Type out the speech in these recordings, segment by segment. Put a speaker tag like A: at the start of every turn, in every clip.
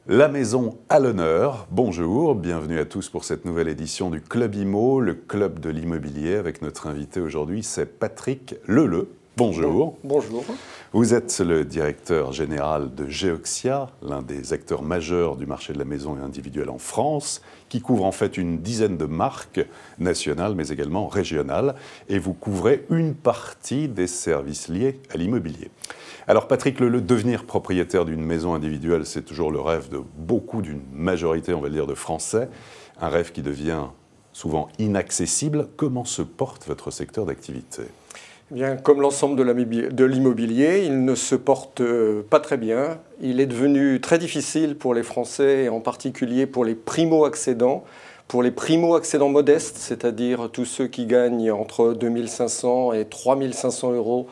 A: La maison à l'honneur, bonjour, bienvenue à tous pour cette nouvelle édition du Club Imo, le club de l'immobilier. Avec notre invité aujourd'hui, c'est Patrick Leleu. Bonjour.
B: Bonjour.
A: Vous êtes le directeur général de Geoxia, l'un des acteurs majeurs du marché de la maison et individuelle en France, qui couvre en fait une dizaine de marques nationales mais également régionales. Et vous couvrez une partie des services liés à l'immobilier. Alors Patrick Leleu, devenir propriétaire d'une maison individuelle, c'est toujours le rêve de beaucoup, d'une majorité, on va le dire, de Français. Un rêve qui devient souvent inaccessible. Comment se porte votre secteur d'activité ?
B: Eh bien, comme l'ensemble de l'immobilier, il ne se porte pas très bien. Il est devenu très difficile pour les Français, et en particulier pour les primo-accédants. Pour les primo-accédants modestes, c'est-à-dire tous ceux qui gagnent entre 2 500 et 3 500 euros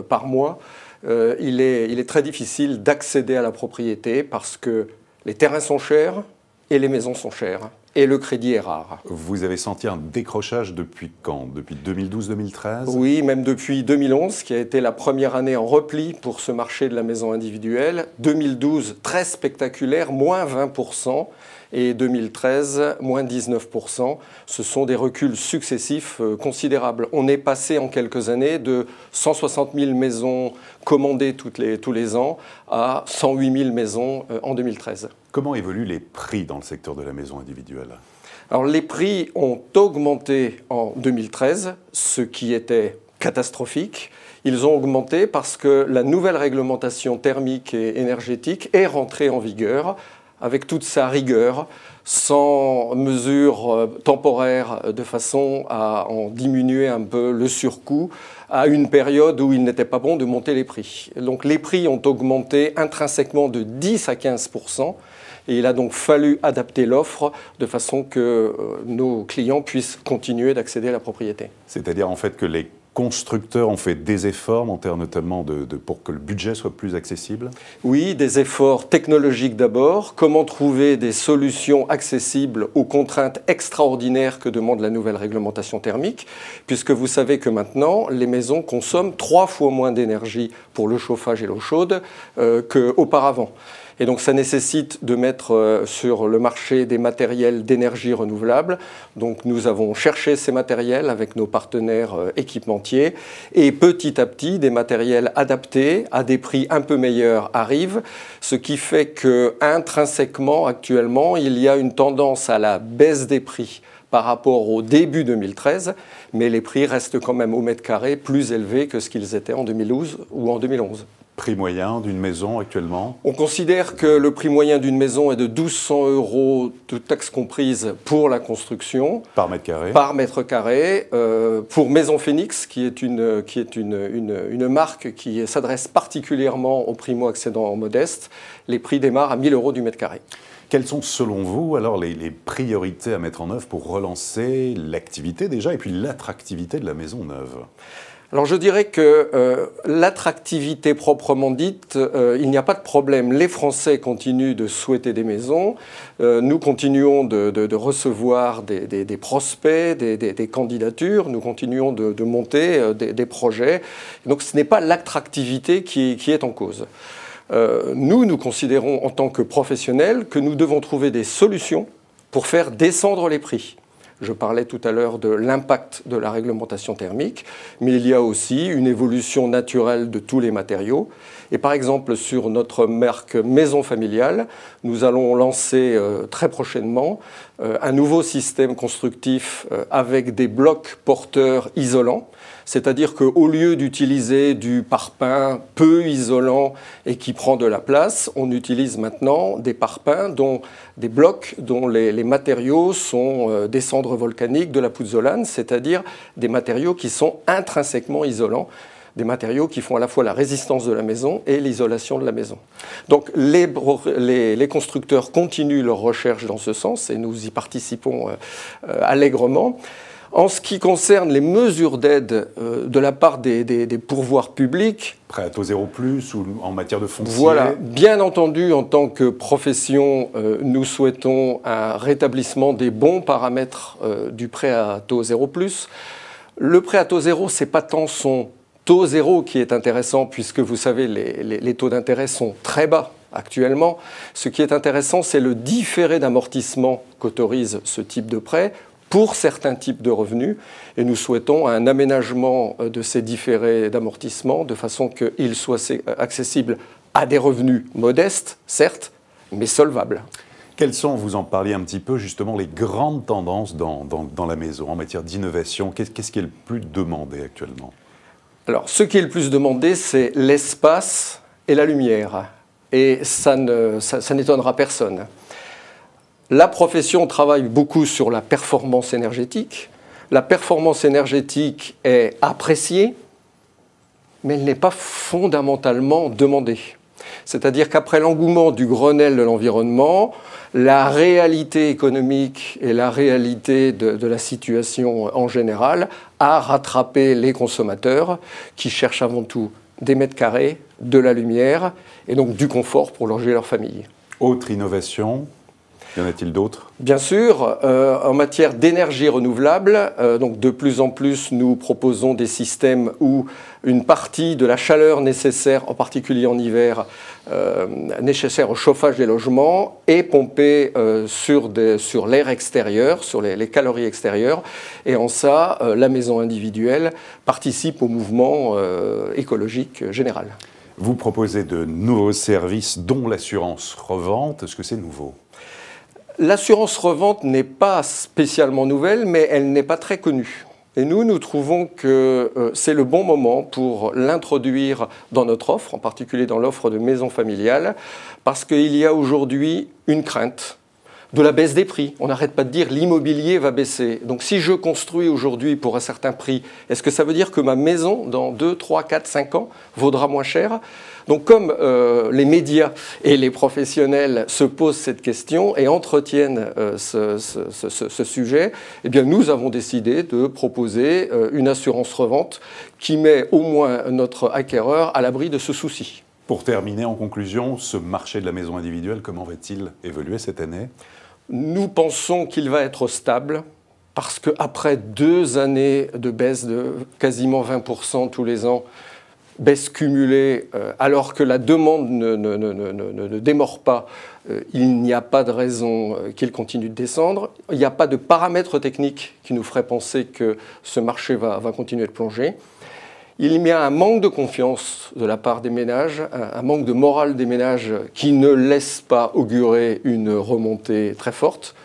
B: par mois, il est très difficile d'accéder à la propriété parce que les terrains sont chers et les maisons sont chères. Et le crédit est rare.
A: Vous avez senti un décrochage depuis quand ? Depuis 2012-2013 ?
B: Oui, même depuis 2011, qui a été la première année en repli pour ce marché de la maison individuelle. 2012, très spectaculaire, moins 20%. Et 2013, moins 19%. Ce sont des reculs successifs considérables. On est passé en quelques années de 160 000 maisons commandées tous les ans à 108 000 maisons en 2013.
A: Comment évoluent les prix dans le secteur de la maison individuelle ?
B: Alors, les prix ont augmenté en 2013, ce qui était catastrophique. Ils ont augmenté parce que la nouvelle réglementation thermique et énergétique est rentrée en vigueur avec toute sa rigueur, sans mesures temporaires de façon à en diminuer un peu le surcoût à une période où il n'était pas bon de monter les prix. Donc les prix ont augmenté intrinsèquement de 10 à 15%. Et il a donc fallu adapter l'offre de façon que nos clients puissent continuer d'accéder à la propriété.
A: C'est-à-dire en fait que les constructeurs ont fait des efforts, notamment pour que le budget soit plus accessible ?
B: Oui, des efforts technologiques d'abord. Comment trouver des solutions accessibles aux contraintes extraordinaires que demande la nouvelle réglementation thermique, puisque vous savez que maintenant, les maisons consomment 3 fois moins d'énergie pour le chauffage et l'eau chaude qu'auparavant. Et donc ça nécessite de mettre sur le marché des matériels d'énergie renouvelable. Donc nous avons cherché ces matériels avec nos partenaires équipementiers et petit à petit des matériels adaptés à des prix un peu meilleurs arrivent, ce qui fait que intrinsèquement actuellement il y a une tendance à la baisse des prix par rapport au début 2013, mais les prix restent quand même au mètre carré plus élevés que ce qu'ils étaient en 2012 ou en 2011.
A: Prix moyen d'une maison actuellement ?
B: On considère que le prix moyen d'une maison est de 1 200 euros, toutes taxes comprises, pour la construction.
A: Par mètre carré ?
B: Par mètre carré. Pour Maison Phoenix, qui est une marque qui s'adresse particulièrement aux primo-accédants modestes, les prix démarrent à 1 000 euros du mètre carré.
A: Quelles sont selon vous alors les priorités à mettre en œuvre pour relancer l'activité déjà et puis l'attractivité de la maison neuve ?
B: Alors je dirais que l'attractivité proprement dite, il n'y a pas de problème. Les Français continuent de souhaiter des maisons. Nous continuons de recevoir des prospects, des candidatures. Nous continuons de monter des projets. Donc ce n'est pas l'attractivité qui est en cause. Nous considérons en tant que professionnels que nous devons trouver des solutions pour faire descendre les prix. Je parlais tout à l'heure de l'impact de la réglementation thermique, mais il y a aussi une évolution naturelle de tous les matériaux. Et par exemple, sur notre marque Maison Familiale, nous allons lancer très prochainement un nouveau système constructif avec des blocs porteurs isolants. C'est-à-dire qu'au lieu d'utiliser du parpaing peu isolant et qui prend de la place, on utilise maintenant des parpaings, des blocs dont les matériaux sont des cendres volcaniques, de la pouzzolane, c'est-à-dire des matériaux qui sont intrinsèquement isolants, des matériaux qui font à la fois la résistance de la maison et l'isolation de la maison. Donc les constructeurs continuent leurs recherches dans ce sens et nous y participons allègrement. En ce qui concerne les mesures d'aide de la part des pourvoirs publics...
A: Prêt à taux zéro plus ou en matière de foncier ?
B: Voilà. Bien entendu, en tant que profession, nous souhaitons un rétablissement des bons paramètres du prêt à taux zéro plus. Le prêt à taux zéro, ce n'est pas tant son taux zéro qui est intéressant, puisque vous savez, les taux d'intérêt sont très bas actuellement. Ce qui est intéressant, c'est le différé d'amortissement qu'autorise ce type de prêt pour certains types de revenus. Et nous souhaitons un aménagement de ces différés d'amortissement de façon qu'ils soient accessibles à des revenus modestes, certes, mais solvables.
A: Quelles sont, vous en parliez un petit peu, justement, les grandes tendances dans la maison en matière d'innovation? Qu'est-ce qui est le plus demandé actuellement?
B: Alors, ce qui est le plus demandé, c'est l'espace et la lumière. Et ça n'étonnera personne. La profession travaille beaucoup sur la performance énergétique. La performance énergétique est appréciée, mais elle n'est pas fondamentalement demandée. C'est-à-dire qu'après l'engouement du Grenelle de l'environnement, la réalité économique et la réalité de la situation en général a rattrapé les consommateurs qui cherchent avant tout des mètres carrés, de la lumière et donc du confort pour loger leur famille.
A: Autre innovation, y en a-t-il d'autres?
B: Bien sûr, en matière d'énergie renouvelable, donc de plus en plus nous proposons des systèmes où une partie de la chaleur nécessaire, en particulier en hiver, nécessaire au chauffage des logements, est pompée sur l'air extérieur, sur les calories extérieures. Et en ça, la maison individuelle participe au mouvement écologique général.
A: Vous proposez de nouveaux services, dont l'assurance revente. Est-ce que c'est nouveau?
B: L'assurance revente n'est pas spécialement nouvelle, mais elle n'est pas très connue. Et nous trouvons que c'est le bon moment pour l'introduire dans notre offre, en particulier dans l'offre de maison familiale, parce qu'il y a aujourd'hui une crainte de la baisse des prix. On n'arrête pas de dire l'immobilier va baisser. Donc si je construis aujourd'hui pour un certain prix, est-ce que ça veut dire que ma maison, dans 2, 3, 4, 5 ans, vaudra moins cher ? Donc comme les médias et les professionnels se posent cette question et entretiennent ce sujet, eh bien nous avons décidé de proposer une assurance revente qui met au moins notre acquéreur à l'abri de ce souci.
A: Pour terminer, en conclusion, ce marché de la maison individuelle, comment va-t-il évoluer cette année?
B: Nous pensons qu'il va être stable parce qu'après 2 années de baisse de quasiment 20% tous les ans, baisse cumulée, alors que la demande ne démord pas, il n'y a pas de raison qu'il continue de descendre. Il n'y a pas de paramètres techniques qui nous feraient penser que ce marché va continuer de plonger. Il y a un manque de confiance de la part des ménages, un manque de morale des ménages qui ne laisse pas augurer une remontée très forte.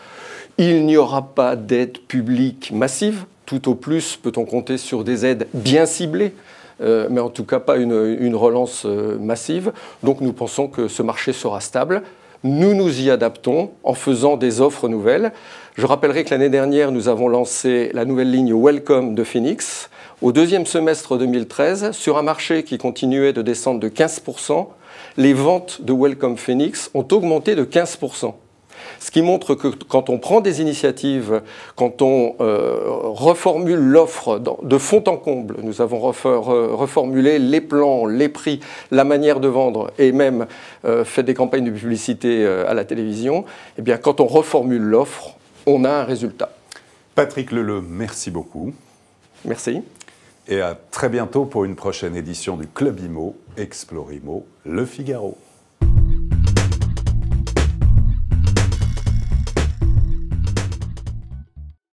B: Il n'y aura pas d'aide publique massive. Tout au plus peut-on compter sur des aides bien ciblées, mais en tout cas pas une relance massive. Donc nous pensons que ce marché sera stable. Nous nous y adaptons en faisant des offres nouvelles. Je rappellerai que l'année dernière, nous avons lancé la nouvelle ligne Welcome de Phoenix. Au 2e semestre 2013, sur un marché qui continuait de descendre de 15%, les ventes de Welcome Phoenix ont augmenté de 15%. Ce qui montre que quand on prend des initiatives, quand on reformule l'offre de fond en comble, nous avons reformulé les plans, les prix, la manière de vendre et même fait des campagnes de publicité à la télévision, eh bien, quand on reformule l'offre, on a un résultat.
A: Patrick Leleu, merci beaucoup.
B: Merci.
A: Et à très bientôt pour une prochaine édition du Club Imo, Explore Imo, Le Figaro.